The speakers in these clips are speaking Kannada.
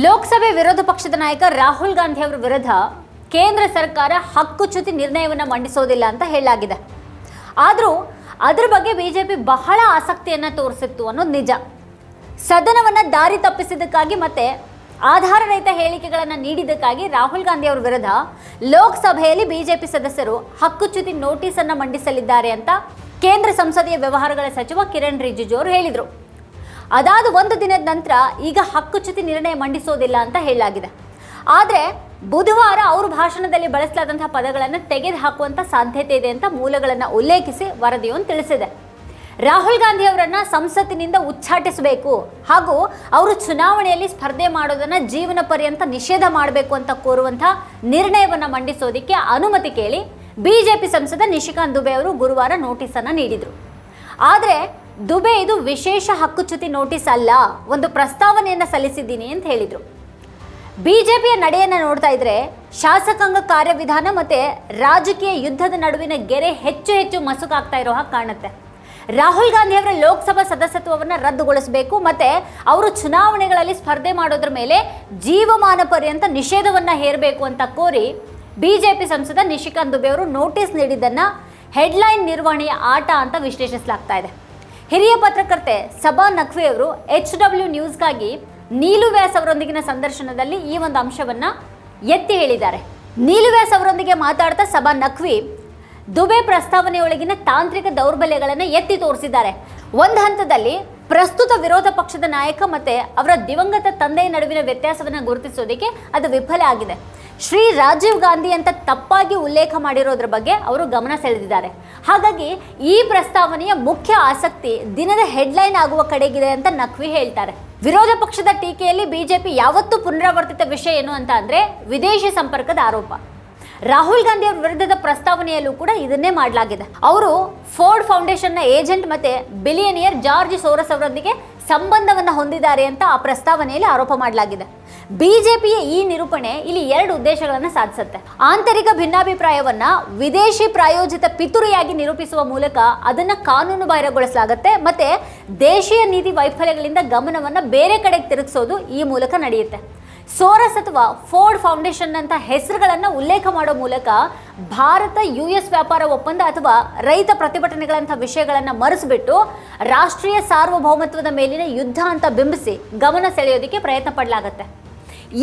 ಲೋಕಸಭೆ ವಿರೋಧ ಪಕ್ಷದ ನಾಯಕ ರಾಹುಲ್ ಗಾಂಧಿ ಅವರ ವಿರುದ್ಧ ಕೇಂದ್ರ ಸರ್ಕಾರ ಹಕ್ಕುಚ್ಯುತಿ ನಿರ್ಣಯವನ್ನು ಮಂಡಿಸೋದಿಲ್ಲ ಅಂತ ಹೇಳಲಾಗಿದೆ. ಆದರೂ ಅದರ ಬಗ್ಗೆ ಬಿಜೆಪಿ ಬಹಳ ಆಸಕ್ತಿಯನ್ನು ತೋರಿಸಿತ್ತು ಅನ್ನೋದು ನಿಜ. ಸದನವನ್ನು ದಾರಿ ತಪ್ಪಿಸಿದ್ದಕ್ಕಾಗಿ ಮತ್ತೆ ಆಧಾರರಹಿತ ಹೇಳಿಕೆಗಳನ್ನು ನೀಡಿದ್ದಕ್ಕಾಗಿ ರಾಹುಲ್ ಗಾಂಧಿ ಅವರ ವಿರುದ್ಧ ಲೋಕಸಭೆಯಲ್ಲಿ ಬಿಜೆಪಿ ಸದಸ್ಯರು ಹಕ್ಕುಚ್ಯುತಿ ನೋಟಿಸ್ ಅನ್ನು ಮಂಡಿಸಲಿದ್ದಾರೆ ಅಂತ ಕೇಂದ್ರ ಸಂಸದೀಯ ವ್ಯವಹಾರಗಳ ಸಚಿವ ಕಿರಣ್ ರಿಜಿಜು ಅವರು ಹೇಳಿದರು. ಅದಾದ ಒಂದು ದಿನದ ನಂತರ ಈಗ ಹಕ್ಕುಚ್ಯುತಿ ನಿರ್ಣಯ ಮಂಡಿಸೋದಿಲ್ಲ ಅಂತ ಹೇಳಲಾಗಿದೆ. ಆದರೆ ಬುಧವಾರ ಅವರು ಭಾಷಣದಲ್ಲಿ ಬಳಸಲಾದಂತಹ ಪದಗಳನ್ನು ತೆಗೆದುಹಾಕುವಂಥ ಸಾಧ್ಯತೆ ಇದೆ ಅಂತ ಮೂಲಗಳನ್ನು ಉಲ್ಲೇಖಿಸಿ ವರದಿಯೊಂದು ತಿಳಿಸಿದೆ. ರಾಹುಲ್ ಗಾಂಧಿ ಅವರನ್ನು ಸಂಸತ್ತಿನಿಂದ ಉಚ್ಚಾಟಿಸಬೇಕು ಹಾಗೂ ಅವರು ಚುನಾವಣೆಯಲ್ಲಿ ಸ್ಪರ್ಧೆ ಮಾಡೋದನ್ನು ಜೀವನ ಪರ್ಯಂತ ನಿಷೇಧ ಮಾಡಬೇಕು ಅಂತ ಕೋರುವಂಥ ನಿರ್ಣಯವನ್ನು ಮಂಡಿಸೋದಕ್ಕೆ ಅನುಮತಿ ಕೇಳಿ ಬಿಜೆಪಿ ಸಂಸದ ನಿಶಿಕಾಂತ್ ದುಬೆ ಅವರು ಗುರುವಾರ ನೋಟಿಸನ್ನು ನೀಡಿದರು. ಆದರೆ ದುಬೆ ಇದು ವಿಶೇಷ ಹಕ್ಕುಚ್ಯುತಿ ನೋಟಿಸ್ ಅಲ್ಲ, ಒಂದು ಪ್ರಸ್ತಾವನೆಯನ್ನು ಸಲ್ಲಿಸಿದ್ದೀನಿ ಅಂತ ಹೇಳಿದರು. ಬಿಜೆಪಿಯ ನಡೆಯನ್ನು ನೋಡ್ತಾ ಇದ್ರೆ ಶಾಸಕಾಂಗ ಕಾರ್ಯವಿಧಾನ ಮತ್ತು ರಾಜಕೀಯ ಯುದ್ಧದ ನಡುವಿನ ಗೆರೆ ಹೆಚ್ಚು ಮಸುಕಾಗ್ತಾ ಇರೋ ಹಾಗೆ ಕಾಣುತ್ತೆ. ರಾಹುಲ್ ಗಾಂಧಿ ಅವರ ಲೋಕಸಭಾ ಸದಸ್ಯತ್ವವನ್ನು ರದ್ದುಗೊಳಿಸಬೇಕು ಮತ್ತು ಅವರು ಚುನಾವಣೆಗಳಲ್ಲಿ ಸ್ಪರ್ಧೆ ಮಾಡೋದ್ರ ಮೇಲೆ ಜೀವಮಾನ ಪರ್ಯಂತ ನಿಷೇಧವನ್ನು ಹೇರಬೇಕು ಅಂತ ಕೋರಿ ಬಿಜೆಪಿ ಸಂಸದ ನಿಶಿಕಾಂತ್ ದುಬೆ ಅವರು ನೋಟಿಸ್ ನೀಡಿದ್ದನ್ನು ಹೆಡ್ಲೈನ್ ನಿರ್ವಹಣೆಯ ಆಟ ಅಂತ ವಿಶ್ಲೇಷಿಸಲಾಗ್ತಾ ಇದೆ. ಹಿರಿಯ ಪತ್ರಕರ್ತೆ ಸಬಾ ನಖ್ವಿ ಅವರು HW ನ್ಯೂಸ್ಗಾಗಿ ನೀಲು ವ್ಯಾಸ್ ಅವರೊಂದಿಗಿನ ಸಂದರ್ಶನದಲ್ಲಿ ಈ ಒಂದು ಅಂಶವನ್ನು ಎತ್ತಿ ಹೇಳಿದ್ದಾರೆ. ನೀಲು ವ್ಯಾಸ್ ಅವರೊಂದಿಗೆ ಮಾತಾಡ್ತಾ ಸಬಾ ನಖ್ವಿ ದುಬೆ ಪ್ರಸ್ತಾವನೆಯೊಳಗಿನ ತಾಂತ್ರಿಕ ದೌರ್ಬಲ್ಯಗಳನ್ನು ಎತ್ತಿ ತೋರಿಸಿದ್ದಾರೆ. ಒಂದು ಹಂತದಲ್ಲಿ ಪ್ರಸ್ತುತ ವಿರೋಧ ಪಕ್ಷದ ನಾಯಕ ಮತ್ತು ಅವರ ದಿವಂಗತ ತಂದೆಯ ನಡುವಿನ ವ್ಯತ್ಯಾಸವನ್ನು ಗುರುತಿಸೋದಕ್ಕೆ ಅದು ವಿಫಲ ಆಗಿದೆ. ಶ್ರೀ ರಾಜೀವ್ ಗಾಂಧಿ ಅಂತ ತಪ್ಪಾಗಿ ಉಲ್ಲೇಖ ಮಾಡಿರೋದ್ರ ಬಗ್ಗೆ ಅವರು ಗಮನ ಸೆಳೆದಿದ್ದಾರೆ. ಹಾಗಾಗಿ ಈ ಪ್ರಸ್ತಾವನೆಯ ಮುಖ್ಯ ಆಸಕ್ತಿ ದಿನದ ಹೆಡ್ಲೈನ್ ಆಗುವ ಕಡೆಗಿದೆ ಅಂತ ನಖ್ವಿ ಹೇಳ್ತಾರೆ. ವಿರೋಧ ಪಕ್ಷದ ಟೀಕೆಯಲ್ಲಿ ಬಿಜೆಪಿ ಯಾವತ್ತೂ ಪುನರಾವರ್ತಿತ ವಿಷಯ ಏನು ಅಂತ ಅಂದರೆ ವಿದೇಶಿ ಸಂಪರ್ಕದ ಆರೋಪ. ರಾಹುಲ್ ಗಾಂಧಿ ಅವರ ವಿರುದ್ಧದ ಪ್ರಸ್ತಾವನೆಯಲ್ಲೂ ಕೂಡ ಇದನ್ನೇ ಮಾಡಲಾಗಿದೆ. ಅವರು ಫೋರ್ಡ್ ಫೌಂಡೇಶನ್ನ ಏಜೆಂಟ್ ಮತ್ತು ಬಿಲಿಯನಿಯರ್ ಜಾರ್ಜ್ ಸೋರಸ್ ಅವರೊಂದಿಗೆ ಸಂಬಂಧವನ್ನು ಹೊಂದಿದ್ದಾರೆ ಅಂತ ಆ ಪ್ರಸ್ತಾವನೆಯಲ್ಲಿ ಆರೋಪ ಮಾಡಲಾಗಿದೆ. ಬಿಜೆಪಿಯ ಈ ನಿರೂಪಣೆ ಇಲ್ಲಿ ಎರಡು ಉದ್ದೇಶಗಳನ್ನು ಸಾಧಿಸುತ್ತೆ. ಆಂತರಿಕ ಭಿನ್ನಾಭಿಪ್ರಾಯವನ್ನ ವಿದೇಶಿ ಪ್ರಾಯೋಜಿತ ಪಿತೂರಿಯಾಗಿ ನಿರೂಪಿಸುವ ಮೂಲಕ ಅದನ್ನು ಕಾನೂನು ಬಾಹಿರಗೊಳಿಸಲಾಗುತ್ತೆ ಮತ್ತೆ ದೇಶೀಯ ನೀತಿ ವೈಫಲ್ಯಗಳಿಂದ ಗಮನವನ್ನು ಬೇರೆ ಕಡೆಗೆ ತಿರುಗಿಸೋದು ಈ ಮೂಲಕ ನಡೆಯುತ್ತೆ. ಸೋರಸ್ ಅಥವಾ ಫೋರ್ಡ್ ಫೌಂಡೇಶನ್ ಅಂತ ಹೆಸರುಗಳನ್ನು ಉಲ್ಲೇಖ ಮಾಡೋ ಮೂಲಕ ಭಾರತ US ವ್ಯಾಪಾರ ಒಪ್ಪಂದ ಅಥವಾ ರೈತ ಪ್ರತಿಭಟನೆಗಳಂಥ ವಿಷಯಗಳನ್ನು ಮರೆಸಿಬಿಟ್ಟು ರಾಷ್ಟ್ರೀಯ ಸಾರ್ವಭೌಮತ್ವದ ಮೇಲಿನ ಯುದ್ಧ ಅಂತ ಬಿಂಬಿಸಿ ಗಮನ ಸೆಳೆಯೋದಕ್ಕೆ ಪ್ರಯತ್ನ ಪಡಲಾಗುತ್ತೆ.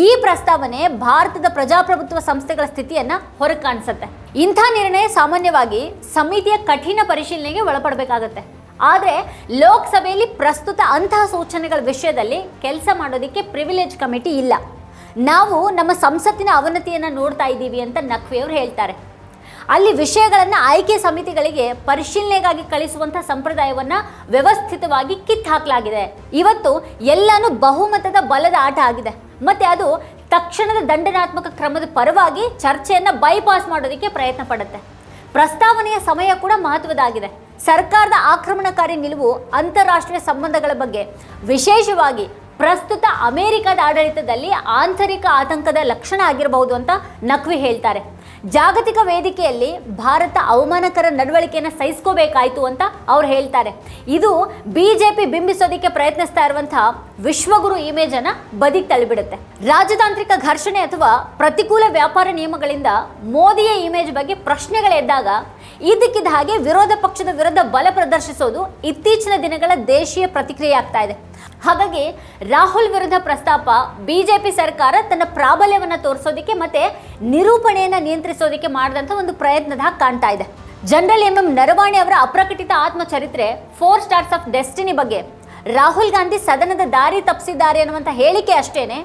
ಈ ಪ್ರಸ್ತಾವನೆ ಭಾರತದ ಪ್ರಜಾಪ್ರಭುತ್ವ ಸಂಸ್ಥೆಗಳ ಸ್ಥಿತಿಯನ್ನು ಹೊರಗೆ ಕಾಣಿಸುತ್ತೆ. ಇಂಥ ನಿರ್ಣಯ ಸಾಮಾನ್ಯವಾಗಿ ಸಮಿತಿಯ ಕಠಿಣ ಪರಿಶೀಲನೆಗೆ ಒಳಪಡಬೇಕಾಗತ್ತೆ. ಆದರೆ ಲೋಕಸಭೆಯಲ್ಲಿ ಪ್ರಸ್ತುತ ಅಂತಹ ಸೂಚನೆಗಳ ವಿಷಯದಲ್ಲಿ ಕೆಲಸ ಮಾಡೋದಕ್ಕೆ ಪ್ರಿವಿಲೇಜ್ ಕಮಿಟಿ ಇಲ್ಲ. ನಾವು ನಮ್ಮ ಸಂಸತ್ತಿನ ಅವನತಿಯನ್ನು ನೋಡ್ತಾ ಇದ್ದೀವಿ ಅಂತ ನಖ್ವಿ ಅವರು ಹೇಳ್ತಾರೆ. ಅಲ್ಲಿ ವಿಷಯಗಳನ್ನು ಆಯ್ಕೆ ಸಮಿತಿಗಳಿಗೆ ಪರಿಶೀಲನೆಗಾಗಿ ಕಳಿಸುವಂಥ ಸಂಪ್ರದಾಯವನ್ನು ವ್ಯವಸ್ಥಿತವಾಗಿ ಕಿತ್ತಾಕಲಾಗಿದೆ. ಇವತ್ತು ಎಲ್ಲನೂ ಬಹುಮತದ ಬಲದ ಆಟ ಆಗಿದೆ ಮತ್ತು ಅದು ತಕ್ಷಣದ ದಂಡನಾತ್ಮಕ ಕ್ರಮದ ಪರವಾಗಿ ಚರ್ಚೆಯನ್ನು ಬೈಪಾಸ್ ಮಾಡೋದಕ್ಕೆ ಪ್ರಯತ್ನ ಪಡುತ್ತೆ. ಪ್ರಸ್ತಾವನೆಯ ಸಮಯ ಕೂಡ ಮಹತ್ವದಾಗಿದೆ. ಸರ್ಕಾರದ ಆಕ್ರಮಣಕಾರಿ ನಿಲುವು ಅಂತಾರಾಷ್ಟ್ರೀಯ ಸಂಬಂಧಗಳ ಬಗ್ಗೆ ವಿಶೇಷವಾಗಿ ಪ್ರಸ್ತುತ ಅಮೆರಿಕದ ಆಡಳಿತದಲ್ಲಿ ಆಂತರಿಕ ಆತಂಕದ ಲಕ್ಷಣ ಆಗಿರಬಹುದು ಅಂತ ನಖ್ವಿ ಹೇಳ್ತಾರೆ. ಜಾಗತಿಕ ವೇದಿಕೆಯಲ್ಲಿ ಭಾರತ ಅವಮಾನಕರ ನಡವಳಿಕೆಯನ್ನು ಸಹಿಸ್ಕೋಬೇಕಾಯಿತು ಅಂತ ಅವ್ರು ಹೇಳ್ತಾರೆ. ಇದು ಬಿಜೆಪಿ ಬಿಂಬಿಸೋದಕ್ಕೆ ಪ್ರಯತ್ನಿಸ್ತಾ ಇರುವಂತಹ ವಿಶ್ವಗುರು ಇಮೇಜನ್ನು ಬದಿಗೆ ತಳ್ಳಿಬಿಡುತ್ತೆ. ರಾಜತಾಂತ್ರಿಕ ಘರ್ಷಣೆ ಅಥವಾ ಪ್ರತಿಕೂಲ ವ್ಯಾಪಾರ ನಿಯಮಗಳಿಂದ ಮೋದಿಯ ಇಮೇಜ್ ಬಗ್ಗೆ ಪ್ರಶ್ನೆಗಳೆದ್ದಾಗ ಇದಕ್ಕಿದ್ದ ಹಾಗೆ ವಿರೋಧ ಪಕ್ಷದ ವಿರುದ್ಧ ಬಲ ಪ್ರದರ್ಶಿಸೋದು ಇತ್ತೀಚಿನ ದಿನಗಳ ದೇಶೀಯ ಪ್ರತಿಕ್ರಿಯೆ ಆಗ್ತಾ ಇದೆ. ಹಾಗಾಗಿ ರಾಹುಲ್ ವಿರುದ್ಧ ಪ್ರಸ್ತಾಪ ಬಿಜೆಪಿ ಸರ್ಕಾರ ತನ್ನ ಪ್ರಾಬಲ್ಯವನ್ನು ತೋರಿಸೋದಕ್ಕೆ ಮತ್ತೆ ನಿರೂಪಣೆಯನ್ನು ನಿಯಂತ್ರಿಸೋದಕ್ಕೆ ಮಾಡಿದಂಥ ಒಂದು ಪ್ರಯತ್ನದ ಹಾಗೆ ಕಾಣ್ತಾ ಇದೆ. ಜನರಲ್ MM ನರವಾಣೆ ಅವರ ಅಪ್ರಕಟಿತ ಆತ್ಮಚರಿತ್ರೆ 4 ಸ್ಟಾರ್ಸ್ ಆಫ್ ಡೆಸ್ಟಿನಿ ಬಗ್ಗೆ ರಾಹುಲ್ ಗಾಂಧಿ ಸದನದ ದಾರಿ ತಪ್ಪಿಸಿದ್ದಾರೆ ಅನ್ನುವಂಥ ಹೇಳಿಕೆ ಅಷ್ಟೇನೆ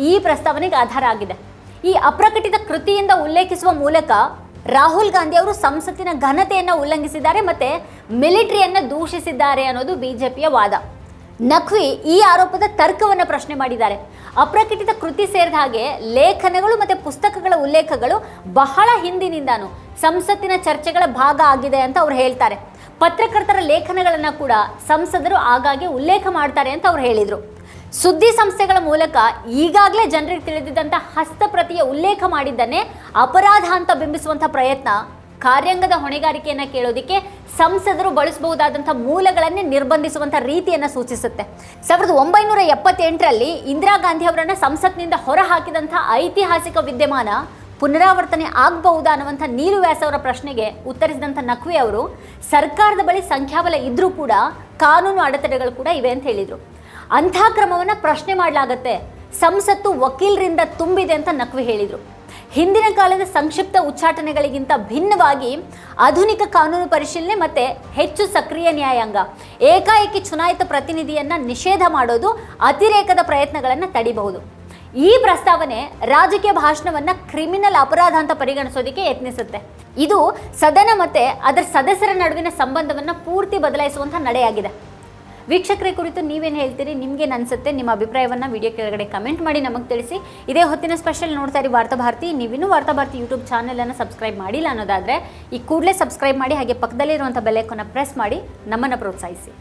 ಈ ಪ್ರಸ್ತಾವನೆಗೆ ಆಧಾರ ಆಗಿದೆ. ಈ ಅಪ್ರಕಟಿತ ಕೃತಿಯಿಂದ ಉಲ್ಲೇಖಿಸುವ ಮೂಲಕ ರಾಹುಲ್ ಗಾಂಧಿ ಅವರು ಸಂಸತ್ತಿನ ಘನತೆಯನ್ನು ಉಲ್ಲಂಘಿಸಿದ್ದಾರೆ ಮತ್ತು ಮಿಲಿಟರಿಯನ್ನು ದೂಷಿಸಿದ್ದಾರೆ ಅನ್ನೋದು ಬಿಜೆಪಿಯ ವಾದ. ನಖ್ವಿ ಈ ಆರೋಪದ ತರ್ಕವನ್ನು ಪ್ರಶ್ನೆ ಮಾಡಿದ್ದಾರೆ. ಅಪ್ರಕಟಿತ ಕೃತಿ ಸೇರಿದ ಹಾಗೆ ಲೇಖನಗಳು ಮತ್ತು ಪುಸ್ತಕಗಳ ಉಲ್ಲೇಖಗಳು ಬಹಳ ಹಿಂದಿನಿಂದಾನು ಸಂಸತ್ತಿನ ಚರ್ಚೆಗಳ ಭಾಗ ಆಗಿದೆ ಅಂತ ಅವ್ರು ಹೇಳ್ತಾರೆ. ಪತ್ರಕರ್ತರ ಲೇಖನಗಳನ್ನು ಕೂಡ ಸಂಸದರು ಆಗಾಗ್ಗೆ ಉಲ್ಲೇಖ ಮಾಡ್ತಾರೆ ಅಂತ ಅವ್ರು ಹೇಳಿದರು. ಸುದ್ದಿ ಸಂಸ್ಥೆಗಳ ಮೂಲಕ ಈಗಾಗಲೇ ಜನರಿಗೆ ತಿಳಿದಿದ್ದಂಥ ಹಸ್ತಪ್ರತಿಯ ಉಲ್ಲೇಖ ಮಾಡಿದ್ದನ್ನೇ ಅಪರಾಧ ಅಂತ ಬಿಂಬಿಸುವಂಥ ಪ್ರಯತ್ನ ಕಾರ್ಯಾಂಗದ ಹೊಣೆಗಾರಿಕೆಯನ್ನು ಕೇಳೋದಕ್ಕೆ ಸಂಸದರು ಬಳಸಬಹುದಾದಂಥ ಮೂಲಗಳನ್ನೇ ನಿರ್ಬಂಧಿಸುವಂಥ ರೀತಿಯನ್ನು ಸೂಚಿಸುತ್ತೆ. 1978ರಲ್ಲಿ ಇಂದಿರಾ ಗಾಂಧಿ ಅವರನ್ನು ಸಂಸತ್ನಿಂದ ಹೊರಹಾಕಿದಂಥ ಐತಿಹಾಸಿಕ ವಿದ್ಯಮಾನ ಪುನರಾವರ್ತನೆ ಆಗಬಹುದಾ ಅನ್ನುವಂಥ ನೀಲು ವ್ಯಾಸ ಅವರ ಪ್ರಶ್ನೆಗೆ ಉತ್ತರಿಸಿದಂಥ ನಖ್ವಿ ಅವರು ಸರ್ಕಾರದ ಬಳಿ ಸಂಖ್ಯಾಬಲ ಇದ್ರೂ ಕೂಡ ಕಾನೂನು ಅಡೆತಡೆಗಳು ಕೂಡ ಇವೆ ಅಂತ ಹೇಳಿದರು. ಅಂಥ ಕ್ರಮವನ್ನು ಪ್ರಶ್ನೆ ಮಾಡಲಾಗತ್ತೆ, ಸಂಸತ್ತು ವಕೀಲರಿಂದ ತುಂಬಿದೆ ಅಂತ ನಖ್ವಿ ಹೇಳಿದರು. ಹಿಂದಿನ ಕಾಲದ ಸಂಕ್ಷಿಪ್ತ ಉಚ್ಚಾಟನೆಗಳಿಗಿಂತ ಭಿನ್ನವಾಗಿ ಆಧುನಿಕ ಕಾನೂನು ಪರಿಶೀಲನೆ ಮತ್ತು ಹೆಚ್ಚು ಸಕ್ರಿಯ ನ್ಯಾಯಾಂಗ, ಏಕಾಏಕಿ ಚುನಾಯಿತ ಪ್ರತಿನಿಧಿಯನ್ನು ನಿಷೇಧ ಮಾಡೋದು ಅತಿರೇಕದ ಪ್ರಯತ್ನಗಳನ್ನು ತಡಿಬಹುದು. ಈ ಪ್ರಸ್ತಾವನೆ ರಾಜಕೀಯ ಭಾಷಣವನ್ನು ಕ್ರಿಮಿನಲ್ ಅಪರಾಧ ಅಂತ ಪರಿಗಣಿಸೋದಕ್ಕೆ ಯತ್ನಿಸುತ್ತೆ. ಇದು ಸದನ ಮತ್ತು ಅದರ ಸದಸ್ಯರ ನಡುವಿನ ಸಂಬಂಧವನ್ನು ಪೂರ್ತಿ ಬದಲಾಯಿಸುವಂಥ ನಡೆಯಾಗಿದೆ. ವೀಕ್ಷಕರ ಕುರಿತು ನೀವೇನು ಹೇಳ್ತೀರಿ? ನಿಮ್ಗೇನು ಅನಿಸುತ್ತೆ? ನಿಮ್ಮ ಅಭಿಪ್ರಾಯವನ್ನು ವಿಡಿಯೋ ಕೆಳಗಡೆ ಕಮೆಂಟ್ ಮಾಡಿ ನಮಗೆ ತಿಳಿಸಿ. ಇದೇ ಹೊತ್ತಿನ ಸ್ಪೆಷಲ್ ನೋಡ್ತಾ ಇರಿ ವಾರ್ತಾಭಾರತಿ. ನೀವಿನ್ನೂ ವಾರ್ತಾಭಾರತಿ ಯೂಟ್ಯೂಬ್ ಚಾನಲನ್ನು ಸಬ್ಸ್ಕ್ರೈಬ್ ಮಾಡಿಲ್ಲ ಅನ್ನೋದಾದರೆ ಈ ಕೂಡಲೇ ಸಬ್ಸ್ಕ್ರೈಬ್ ಮಾಡಿ, ಹಾಗೆ ಪಕ್ಕದಲ್ಲಿರುವಂಥ ಬೆಲ್ ಐಕಾನ್ನ ಪ್ರೆಸ್ ಮಾಡಿ ನಮ್ಮನ್ನು ಪ್ರೋತ್ಸಾಹಿಸಿ.